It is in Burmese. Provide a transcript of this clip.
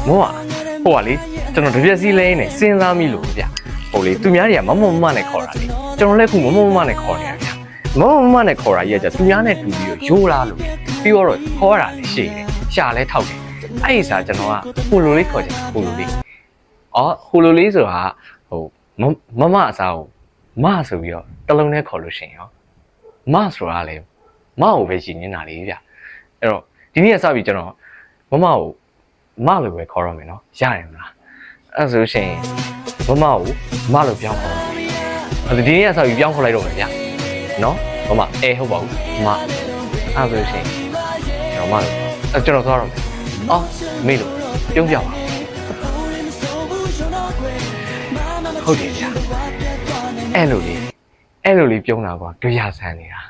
မောဟိုကလေကျွန်တော်တပြက်စီးလဲနေစဉ်းစားမိလို့ဗျဟိုလေသူများတွေကမနဲ့ခေါ်တာလေကျွန်တော်လည်းခုမနဲ့ခေါ်နေတာဗျမနဲ့ခေါ်တာကြီးကသူများနဲ့တူပြီးတော့ရိုးလားလို့ပြီးတော့ခေါ်တာလည်းရှိတယ်ရှာလည်းထောက်တယ်အဲ့ဒီစားကျွန်တော်ကဟိုလိုလေးခေါ်ချင်ဟိုလိုလေးဟိုလိုလေးဆိုတာဟိုမအစားကိုမဆိုပြီးတော့တလုံးနဲ့ခေါ်လို့ရှိရင်ရောမဆိုတာလေမကိုပဲရှင်နေတာလေဗျအဲ့တော့ဒီနေ့စပြီးကျွန်တော်မကိုမလိုပဲခေါ်ရမယ်နော်ရတယ်မလားအဲ့ဆိုရှင်မကိုမလိုပြောင်းခေါ်အဲ့ဒီနေ့စပြီးပြောင်းခေါ်လိုက်တော့မယ်ဗျနော်မဟုတ်ပါဘူးမအဲ့ဆိုရှင်ကျွန်တော်မလိုအဲ့ကျွန်တော်သွားတော့မယ်မေးလို့ပြုံးပြပါဟုတ်တယ်ဗျအဲ့လိုလေးပြုံးတာကွာကြွရဆန်းနေတာ